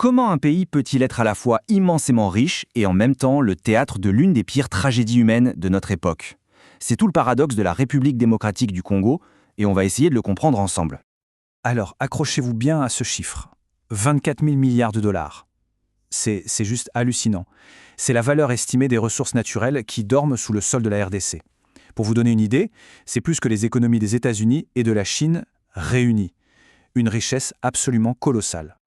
Comment un pays peut-il être à la fois immensément riche et en même temps le théâtre de l'une des pires tragédies humaines de notre époque? C'est tout le paradoxe de la République démocratique du Congo, et on va essayer de le comprendre ensemble. Alors, accrochez-vous bien à ce chiffre. 24 000 milliards de dollars. C'est juste hallucinant. C'est la valeur estimée des ressources naturelles qui dorment sous le sol de la RDC. Pour vous donner une idée, c'est plus que les économies des États-Unis et de la Chine réunies. Une richesse absolument colossale.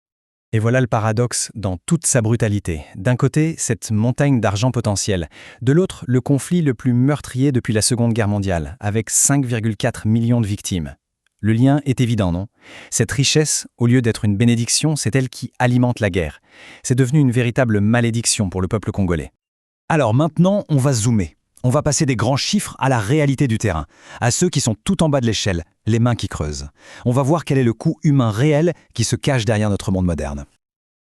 Et voilà le paradoxe dans toute sa brutalité. D'un côté, cette montagne d'argent potentiel. De l'autre, le conflit le plus meurtrier depuis la Seconde Guerre mondiale, avec 5,4 millions de victimes. Le lien est évident, non? Cette richesse, au lieu d'être une bénédiction, c'est elle qui alimente la guerre. C'est devenu une véritable malédiction pour le peuple congolais. Alors maintenant, on va zoomer. On va passer des grands chiffres à la réalité du terrain, à ceux qui sont tout en bas de l'échelle, les mains qui creusent. On va voir quel est le coût humain réel qui se cache derrière notre monde moderne.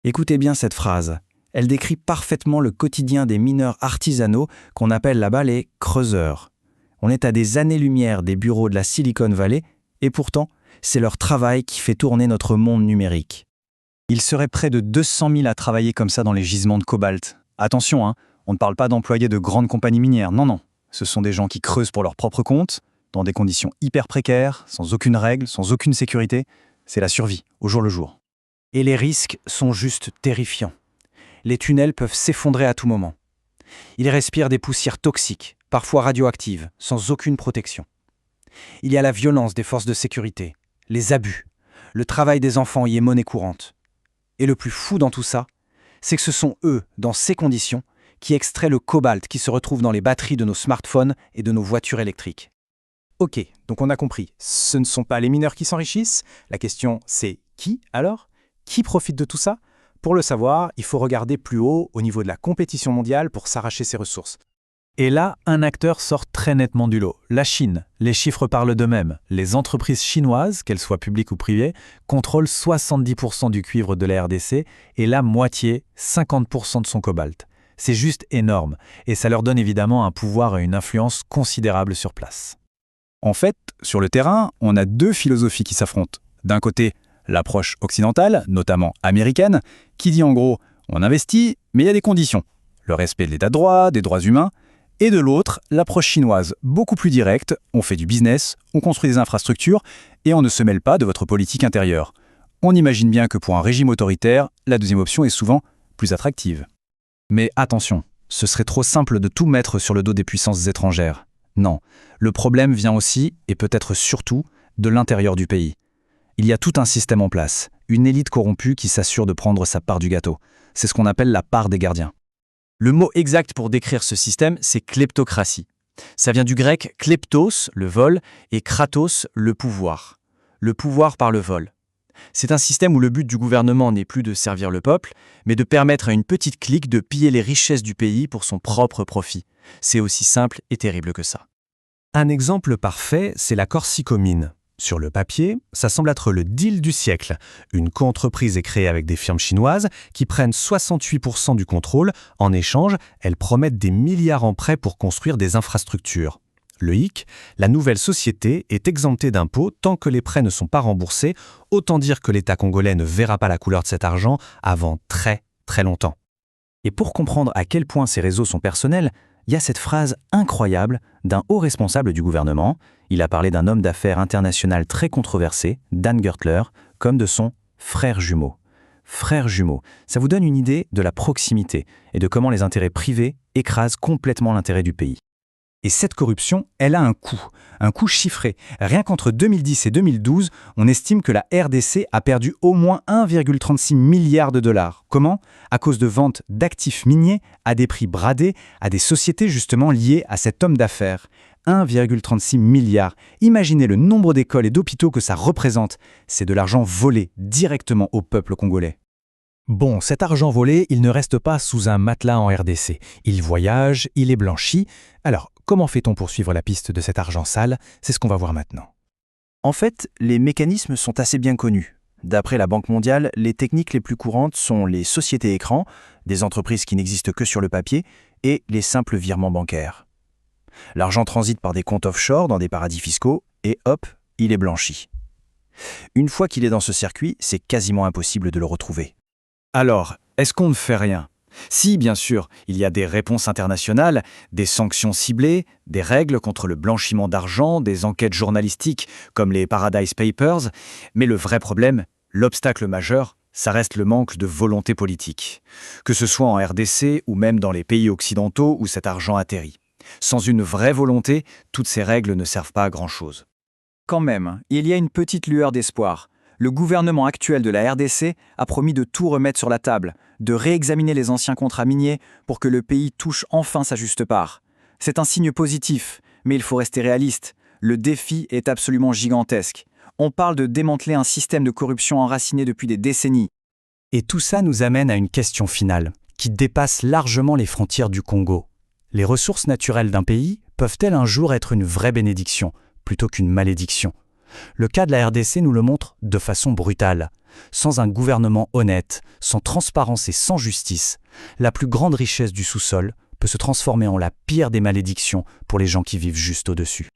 Écoutez bien cette phrase. Elle décrit parfaitement le quotidien des mineurs artisanaux qu'on appelle là-bas les creuseurs. On est à des années-lumière des bureaux de la Silicon Valley et pourtant, c'est leur travail qui fait tourner notre monde numérique. Il serait près de 200 000 à travailler comme ça dans les gisements de cobalt. Attention, on ne parle pas d'employés de grandes compagnies minières, non. Ce sont des gens qui creusent pour leur propre compte, dans des conditions hyper précaires, sans aucune règle, sans aucune sécurité. C'est la survie, au jour le jour. Et les risques sont juste terrifiants. Les tunnels peuvent s'effondrer à tout moment. Ils respirent des poussières toxiques, parfois radioactives, sans aucune protection. Il y a la violence des forces de sécurité, les abus, le travail des enfants y est monnaie courante. Et le plus fou dans tout ça, c'est que ce sont eux, dans ces conditions, qui extraient le cobalt qui se retrouve dans les batteries de nos smartphones et de nos voitures électriques. Ok, donc on a compris, ce ne sont pas les mineurs qui s'enrichissent. La question, c'est qui alors? Qui profite de tout ça? Pour le savoir, il faut regarder plus haut, au niveau de la compétition mondiale, pour s'arracher ses ressources. Et là, un acteur sort très nettement du lot, la Chine. Les chiffres parlent d'eux-mêmes. Les entreprises chinoises, qu'elles soient publiques ou privées, contrôlent 70% du cuivre de la RDC et la moitié, 50% de son cobalt. C'est juste énorme, et ça leur donne évidemment un pouvoir et une influence considérables sur place. En fait, sur le terrain, on a deux philosophies qui s'affrontent. D'un côté, l'approche occidentale, notamment américaine, qui dit en gros « on investit, mais il y a des conditions ». Le respect de l'état de droit, des droits humains. Et de l'autre, l'approche chinoise, beaucoup plus directe, on fait du business, on construit des infrastructures et on ne se mêle pas de votre politique intérieure. On imagine bien que pour un régime autoritaire, la deuxième option est souvent plus attractive. Mais attention, ce serait trop simple de tout mettre sur le dos des puissances étrangères. Non, le problème vient aussi, et peut-être surtout, de l'intérieur du pays. Il y a tout un système en place, une élite corrompue qui s'assure de prendre sa part du gâteau. C'est ce qu'on appelle la part des gardiens. Le mot exact pour décrire ce système, c'est kleptocratie. Ça vient du grec kleptos, le vol, et kratos, le pouvoir. Le pouvoir par le vol. C'est un système où le but du gouvernement n'est plus de servir le peuple, mais de permettre à une petite clique de piller les richesses du pays pour son propre profit. C'est aussi simple et terrible que ça. Un exemple parfait, c'est la Corsico Mines. Sur le papier, ça semble être le deal du siècle. Une coentreprise est créée avec des firmes chinoises qui prennent 68% du contrôle. En échange, elles promettent des milliards en prêts pour construire des infrastructures. Le hic, la nouvelle société est exemptée d'impôts tant que les prêts ne sont pas remboursés. Autant dire que l'État congolais ne verra pas la couleur de cet argent avant très, très longtemps. Et pour comprendre à quel point ces réseaux sont personnels, il y a cette phrase incroyable d'un haut responsable du gouvernement. Il a parlé d'un homme d'affaires international très controversé, Dan Gertler, comme de son frère jumeau. Frère jumeau, ça vous donne une idée de la proximité et de comment les intérêts privés écrasent complètement l'intérêt du pays. Et cette corruption, elle a un coût chiffré. Rien qu'entre 2010 et 2012, on estime que la RDC a perdu au moins 1,36 milliard de dollars. Comment? À cause de ventes d'actifs miniers à des prix bradés à des sociétés justement liées à cet homme d'affaires. 1,36 milliard. Imaginez le nombre d'écoles et d'hôpitaux que ça représente. C'est de l'argent volé directement au peuple congolais. Bon, cet argent volé, il ne reste pas sous un matelas en RDC. Il voyage, il est blanchi. Alors, comment fait-on pour suivre la piste de cet argent sale? C'est ce qu'on va voir maintenant. En fait, les mécanismes sont assez bien connus. D'après la Banque mondiale, les techniques les plus courantes sont les sociétés écrans, des entreprises qui n'existent que sur le papier, et les simples virements bancaires. L'argent transite par des comptes offshore dans des paradis fiscaux, et hop, il est blanchi. Une fois qu'il est dans ce circuit, c'est quasiment impossible de le retrouver. Alors, est-ce qu'on ne fait rien? Si, bien sûr, il y a des réponses internationales, des sanctions ciblées, des règles contre le blanchiment d'argent, des enquêtes journalistiques comme les Paradise Papers, mais le vrai problème, l'obstacle majeur, ça reste le manque de volonté politique. Que ce soit en RDC ou même dans les pays occidentaux où cet argent atterrit. Sans une vraie volonté, toutes ces règles ne servent pas à grand-chose. Quand même, il y a une petite lueur d'espoir. Le gouvernement actuel de la RDC a promis de tout remettre sur la table, de réexaminer les anciens contrats miniers pour que le pays touche enfin sa juste part. C'est un signe positif, mais il faut rester réaliste. Le défi est absolument gigantesque. On parle de démanteler un système de corruption enraciné depuis des décennies. Et tout ça nous amène à une question finale, qui dépasse largement les frontières du Congo. Les ressources naturelles d'un pays peuvent-elles un jour être une vraie bénédiction, plutôt qu'une malédiction ? Le cas de la RDC nous le montre de façon brutale. Sans un gouvernement honnête, sans transparence et sans justice, la plus grande richesse du sous-sol peut se transformer en la pire des malédictions pour les gens qui vivent juste au-dessus.